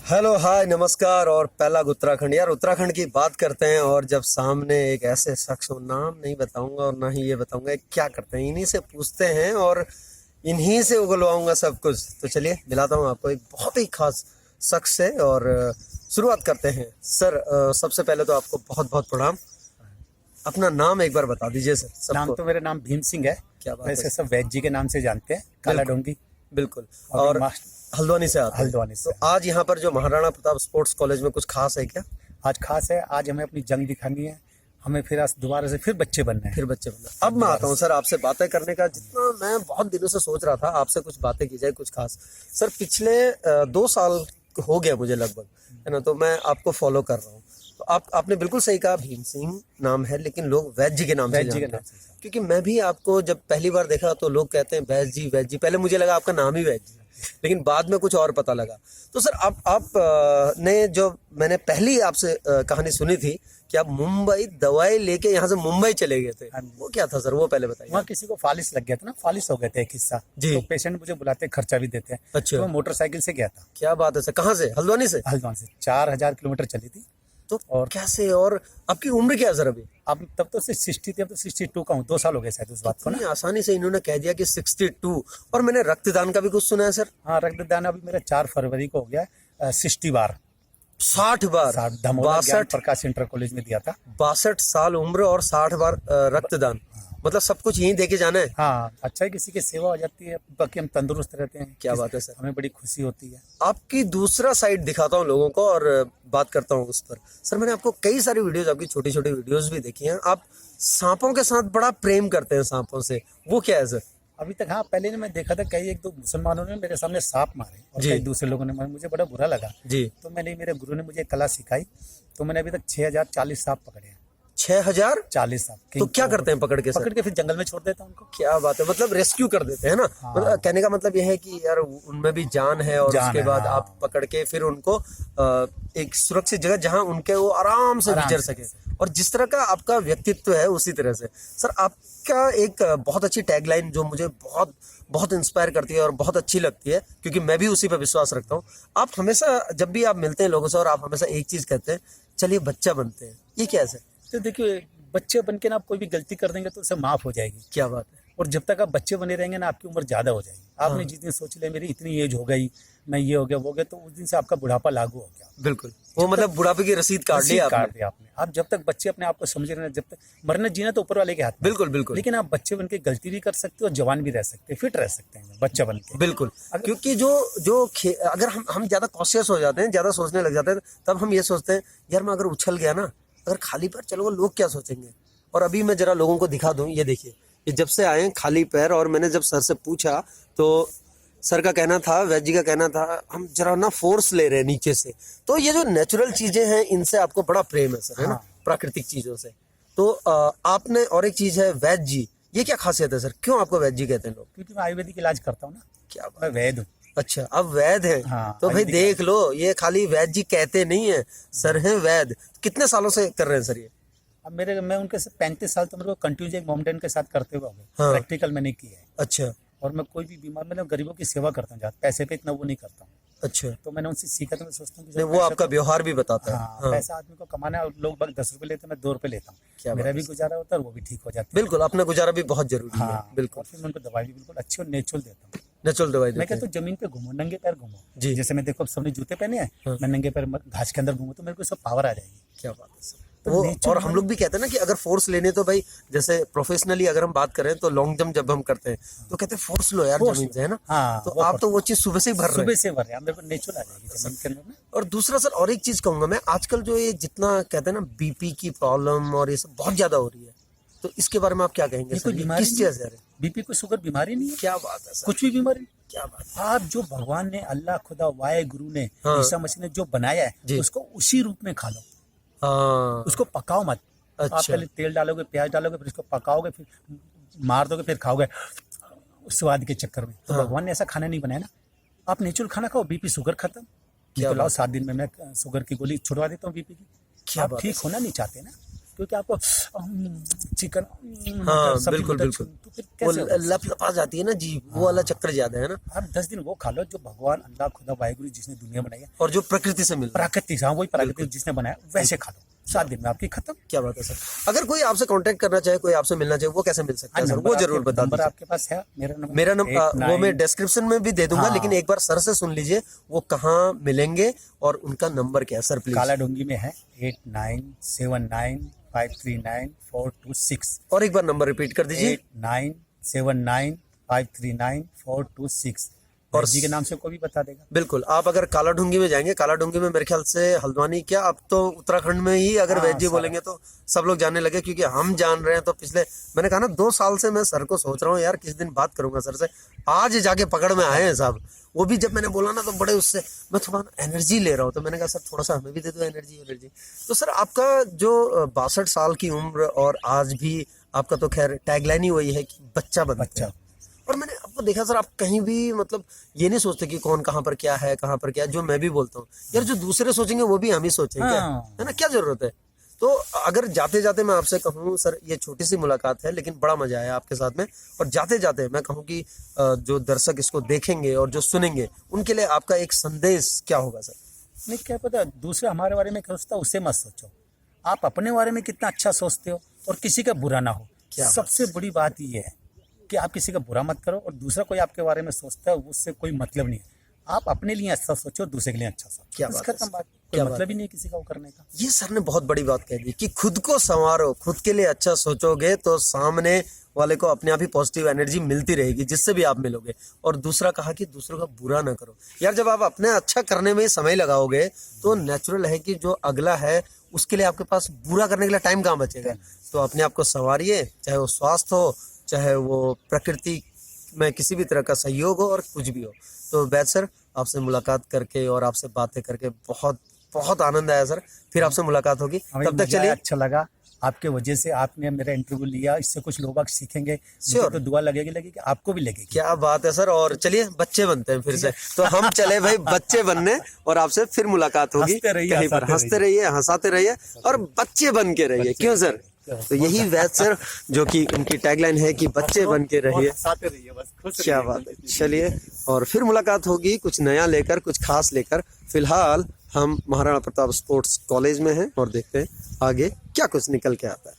Hello hi नमस्कार। और पहला उत्तराखंड, यार उत्तराखंड की बात करते हैं और जब सामने एक ऐसे शख्स हो, नाम नहीं बताऊंगा और ना ही ये बताऊंगा क्या करते हैं, इन्हीं से पूछते हैं और इन्हीं से उगलवाऊंगा सब कुछ। तो चलिए मिलाता हूँ आपको एक बहुत ही खास शख्स है और शुरुआत करते हैं। सर सबसे पहले तो आपको बहुत बहुत प्रणाम। अपना नाम एक बार बता दीजिए सर नाम सबको। तो मेरा नाम भीम सिंह है। क्या बात वैसे है। सब वैद जी के नाम से जानते हैं, काला बिल्कुल डोंगी। बिल्कुल। और और मास्टर हल्द्वानी से आते हैं। हल्द्वानी तो से। आज यहाँ पर जो महाराणा प्रताप स्पोर्ट्स कॉलेज में कुछ खास है क्या? आज खास है, आज हमें अपनी जंग दिखानी है। हमें फिर आज दोबारा से फिर बच्चे बनने हैं। फिर बच्चे बनना। अब मैं आता हूँ सर आपसे बातें करने का, जितना मैं बहुत दिनों से सोच रहा था आपसे कुछ बातें की जाए कुछ खास। सर पिछले 2 साल हो गया मुझे लगभग, है ना, तो मैं आपको फॉलो कर रहा हूँ। तो आपने बिल्कुल सही कहा, भीम सिंह नाम है लेकिन लोग वैद जी के नाम से वैद जी के जानते नाम हैं। से। क्योंकि मैं भी आपको जब पहली बार देखा तो लोग कहते हैं वैद जी वैद जी, पहले मुझे लगा आपका नाम ही वैद जी है, लेकिन बाद में कुछ और पता लगा। तो सर आप ने जो मैंने पहली आपसे कहानी सुनी थी कि आप मुंबई दवाई लेके यहाँ से मुंबई चले गए थे, हाँ। वो क्या था सर, वो पहले बताइए। वहाँ किसी को फालिस लग गया था ना, फालिस हो गए थे एक हिस्सा। जी। तो पेशेंट मुझे बुलाते, खर्चा भी देते हैं। अच्छा। तो मैं मोटरसाइकिल से गया था। क्या बात है सर, कहाँ से? हल्द्वानी से? हल्द्वानी से 4,000 किलोमीटर चली थी। तो और कैसे? और आपकी उम्र क्या है सर अभी? अब तब तो सिर्फ 60 थी, अब तो 62 का हूँ। 2 साल हो गए शायद उस बात को इतनी ना। आसानी से इन्होंने कह दिया कि 62। और मैंने रक्तदान का भी कुछ सुना है सर। हाँ, रक्तदान अभी मेरा 4 फरवरी को हो गया 60 बार। 60 बार? धमोला ज्ञान 62? प्रकाश इंटर कॉलेज में दिया था। 62 साल उम्र और 60 बार रक्तदान, मतलब सब कुछ यहीं देके जाना है। हाँ, अच्छा है, किसी की सेवा हो जाती है, बाकी हम तंदुरुस्त रहते हैं। क्या बात है सर। हमें बड़ी खुशी होती है। आपकी दूसरा साइड दिखाता हूँ लोगों को और बात करता हूँ उस पर। सर मैंने आपको कई सारी वीडियोस, आपकी छोटी छोटी वीडियोस भी देखी हैं। आप सांपों के साथ बड़ा प्रेम करते हैं, सांपों से, वो क्या है सर? अभी तक हाँ, पहले ने मैं देखा था कई 1-2 मुसलमानों ने मेरे सामने सांप मारे और जी। कई दूसरे लोगों ने मारे, मुझे बड़ा बुरा लगा। जी। तो मैंने, मेरे गुरु ने मुझे कला सिखाई। तो मैंने अभी तक 6040 सांप पकड़े हैं। 6040? सांप। तो क्या करते हैं पकड़ के सर? पकड़ के फिर जंगल में छोड़ देता हूँ उनको। क्या बात है, मतलब रेस्क्यू कर देते हैं ना। हाँ। मतलब कहने का मतलब यह है कि यार उनमें भी जान है और जान उसके है, बाद हाँ। आप पकड़ के फिर उनको एक सुरक्षित जगह जहां उनके वो आराम से आराम विचर से। सके। और जिस तरह का आपका व्यक्तित्व है उसी तरह से सर आपका एक बहुत अच्छी टैगलाइन जो मुझे बहुत बहुत इंस्पायर करती है और बहुत अच्छी लगती है, क्योंकि मैं भी उसी पर विश्वास रखता हूँ। आप हमेशा जब भी आप मिलते हैं लोगों से और आप हमेशा एक चीज कहते हैं, चलिए बच्चा बनते हैं, ये क्या है सर? तो देखिए, बच्चे बन के ना आप कोई भी गलती कर देंगे तो उसे माफ हो जाएगी। क्या बात है। और जब तक आप बच्चे बने रहेंगे ना, आपकी उम्र ज्यादा हो जाएगी। आपने हाँ। जिस दिन सोच लिया मेरी इतनी एज हो गई, मैं ये हो गया वो हो गया, तो उस दिन से आपका बुढ़ापा लागू हो गया। बिल्कुल, वो मतलब बुढ़ापे की रसीद काट ली रसीद आपने। काट दिया आपने। आप जब तक बच्चे अपने आप को समझ रहे हैं, जब तक मरना जीना तो ऊपर वाले के हाथ में। बिल्कुल बिल्कुल। लेकिन आप बच्चे बन के गलती भी कर सकते हो और जवान भी रह सकते हैं, फिट रह सकते हैं बच्चा बन के। बिल्कुल। क्योंकि जो अगर हम ज्यादा कॉशियस हो जाते हैं, ज्यादा सोचने लग जाते हैं, तब हम ये सोचते हैं यार मैं अगर उछल गया ना, अगर खाली पैर चलूंगा लोग क्या सोचेंगे। और अभी मैं जरा लोगों को दिखा दूं, ये देखिए, ये जब से आए हैं खाली पैर, और मैंने जब सर से पूछा तो सर का कहना था, वैद जी का कहना था, हम जरा ना फोर्स ले रहे हैं नीचे से। तो ये जो नेचुरल चीजें हैं इनसे आपको बड़ा प्रेम है सर, है ना, हाँ। प्राकृतिक चीजों से। तो आपने, और एक चीज है वैद जी, ये क्या खासियत है सर, क्यों आपको वैद जी कहते हैं लोग? क्योंकि मैं आयुर्वेदिक इलाज करता हूँ ना। क्या बात। मैं वैद हूँ। अच्छा, अब वैद है। हाँ, तो भाई आयुर्वेदिक देख लो, ये खाली वैद जी कहते नहीं है, सर हैं वैद। कितने सालों से कर रहे हैं सर ये? अब मैं उनके 35 साल तो मेरे को कंटिन्यू एक माउंटेन के साथ करते हुए हो गए। हाँ। प्रैक्टिकल मैंने किया है। अच्छा और मैं कोई भी बीमार, मतलब गरीबों की सेवा करता हूँ, ज्यादा पैसे पे इतना वो नहीं करता हूँ। अच्छा। तो मैंने उनसे सीखा, तो मैं सोचता हूँ कि नहीं, वो आपका व्यवहार भी बताता है। हाँ, हाँ। पैसा आदमी को कमाना है और लोग बाग 10 रुपए लेते हैं, मैं 2 रुपए लेता क्या हूँ। बात मेरा है भी सर। गुजारा होता है और वो भी ठीक हो जाता है। बिल्कुल, अपना गुजारा भी बहुत जरूरी है। हाँ। बिल्कुल। और फिर मैं उनको दवाई भी बिल्कुल अच्छी और नेचुरल देता हूँ। नेचुरल दवाई मैं देते कहता हैं। हूँ जमीन पे घूमो, नंगे पैर घूमो। जी। जैसे मैं देखो, अब सबने जूते पहने हैं, हाँ। मैं नंगे पैर घास के अंदर घूमूं तो मेरे को सब पावर आ जाएगी। क्या बात है सर। तो वो, नेचर और हम लोग भी कहते हैं ना कि अगर फोर्स लेने तो भाई, जैसे प्रोफेशनली अगर हम बात करें तो लॉन्ग जंप जब हम करते हैं तो कहते हैं फोर्स लो यार Force जमीन लो। से, है ना। हाँ, तो वो आप तो वो चीज सुबह से ही भर रहे सुबह हैं। से भर रहे हैं, मेरे को नेचुरल आ जाएगी जमीन के अंदर ना। और दूसरा सर, और एक चीज कहूंगा मैं, आजकल जो ये जितना कहते हैं ना बीपी की प्रॉब्लम और ये सब बहुत ज्यादा हो रही है, तो इसके बारे में आप क्या कहेंगे ये सर? कोई बीमारी किस नहीं चीज से? बीपी कोई शुगर बीमारी नहीं है। क्या बात है सर। कुछ भी बीमारी नहीं। क्या बात है। आप जो भगवान ने, अल्लाह, खुदा, वाहे गुरु ने, हाँ। ईसा मसीह ने जो बनाया जी। है, उसको उसी रूप में खा लो। हाँ। उसको पकाओ मत। अच्छा। आप पहले तेल डालोगे, प्याज डालोगे, फिर इसको पकाओगे, फिर मार दोगे, फिर खाओगे स्वाद के चक्कर में। तो हाँ। भगवान ने ऐसा खाना नहीं बनाया ना। आप नेचुरल खाना खाओ, बीपी शुगर खत्म। क्या तो लाओ बात 7 दिन में मैं शुगर की गोली छुड़वा देता हूँ बीपी की। क्या आप बात ठीक है। होना नहीं चाहते ना, क्योंकि आपको चिकन हाँ, सब्जी बिल्कुल, मतलब बिल्कुल। तो फिर वो कैसे होगा? लपलपा जाती है ना जी, वो वाला चक्कर ज्यादा है ना। आप 10 दिन वो खा लो जो भगवान अल्लाह खुदा वाहिगुरु जिसने दुनिया बनाई है, और जो प्रकृति से मिल रहा है। प्राकृतिक, हाँ वही प्राकृतिक जिसने बनाया वैसे खा लो, 7 दिन में आपकी खत्म। क्या बात है सर। अगर कोई आपसे कांटेक्ट करना चाहे, कोई आपसे मिलना चाहे, वो कैसे मिल सकता है सर, वो जरूर बता नंबर दीजिए। आपके पास है? मेरा नंबर वो मैं डिस्क्रिप्शन में भी दे दूंगा, हाँ। लेकिन एक बार सर से सुन लीजिए वो कहाँ मिलेंगे और उनका नंबर क्या है सर प्लीज। काला डोंगी में है 8979539426। और एक बार नंबर रिपीट कर दीजिए। 8979539426। और जी के नाम से कोई भी बता देगा। बिल्कुल, आप अगर काला ढूंगी में जाएंगे, काला ढूंगी में मेरे ख्याल से हल्द्वानी, क्या अब तो उत्तराखंड में ही अगर हाँ, वैद्य जी सारा। बोलेंगे तो सब लोग जानने लगे, क्योंकि हम जान रहे हैं। तो पिछले मैंने कहा ना 2 साल से मैं सर को सोच रहा हूँ यार किस दिन बात करूंगा सर से, आज जाके पकड़ में आए हैं साहब। वो भी जब मैंने बोला ना तो बड़े उससे मैं थोड़ा एनर्जी ले रहा हूँ, तो मैंने कहा सर थोड़ा सा हमें भी दे दो एनर्जी। तो सर आपका जो 62 साल की उम्र और आज भी आपका तो खैर टैगलाइन ही वही है कि बच्चा बनते हैं। और मैंने आपको देखा सर, आप कहीं भी मतलब ये नहीं सोचते कि कौन कहाँ पर क्या है, कहाँ पर क्या है, जो मैं भी बोलता हूँ यार, जो दूसरे सोचेंगे वो भी हम ही सोचेंगे, हाँ। है ना, क्या जरूरत है। तो अगर जाते जाते मैं आपसे कहूँ सर, ये छोटी सी मुलाकात है लेकिन बड़ा मजा आया आपके साथ में, और जाते जाते मैं कहूँ कि जो दर्शक इसको देखेंगे और जो सुनेंगे उनके लिए आपका एक संदेश क्या होगा सर। नहीं, क्या पता दूसरे हमारे बारे में क्या सोचता है, उससे मत सोचो। आप अपने बारे में कितना अच्छा सोचते हो और किसी का बुरा ना हो। सबसे बड़ी बात ये है कि आप किसी का बुरा मत करो, और दूसरा कोई आपके बारे में सोचता है उससे कोई मतलब नहीं है। आप अपने लिए अच्छा सोचो, दूसरे के लिए अच्छा सोचो। क्या बात है खत्म बात, कोई क्या मतलब ही नहीं है किसी का वो करने का। ये सर ने बहुत बड़ी बात कह दी कि खुद को संवारो, खुद के लिए अच्छा सोचोगे तो सामने वाले को अपने आप ही पॉजिटिव एनर्जी मिलती रहेगी जिससे भी आप मिलोगे। और दूसरा कहा कि दूसरों का बुरा ना करो। यार जब आप अपने अच्छा करने में समय लगाओगे तो नेचुरल है कि जो अगला है उसके लिए आपके पास बुरा करने के लिए टाइम कहाँ बचेगा। तो अपने आप को संवारिए, चाहे वो स्वास्थ्य हो, चाहे वो प्रकृति में किसी भी तरह का सहयोग हो, और कुछ भी हो। तो वैद सर, आपसे मुलाकात करके और आपसे बातें करके बहुत बहुत आनंद आया सर। फिर आपसे मुलाकात होगी, तब तक चलिए। अच्छा लगा आपके वजह से, आपने मेरा इंटरव्यू लिया, इससे कुछ लोग बाग सीखेंगे। Sure। तो दुआ लगेगी आपको भी लगेगी। क्या बात है सर। और चलिए बच्चे बनते हैं फिर से, तो हम चले भाई बच्चे बनने, और आपसे फिर मुलाकात होगी। हंसते रहिए, कहीं पर हंसते रहिए, हंसाते रहिए और बच्चे बन के रहिए। क्यों सर? तो यही वैद सर जो कि उनकी टैगलाइन है कि बच्चे बन के रहिए। हंसाते रहिए बस, खुश क्या रहिए। बात है। चलिए, और फिर मुलाकात होगी कुछ नया लेकर, कुछ खास लेकर। फिलहाल हम महाराणा प्रताप स्पोर्ट्स कॉलेज में हैं और देखते हैं आगे क्या कुछ निकल के आता है।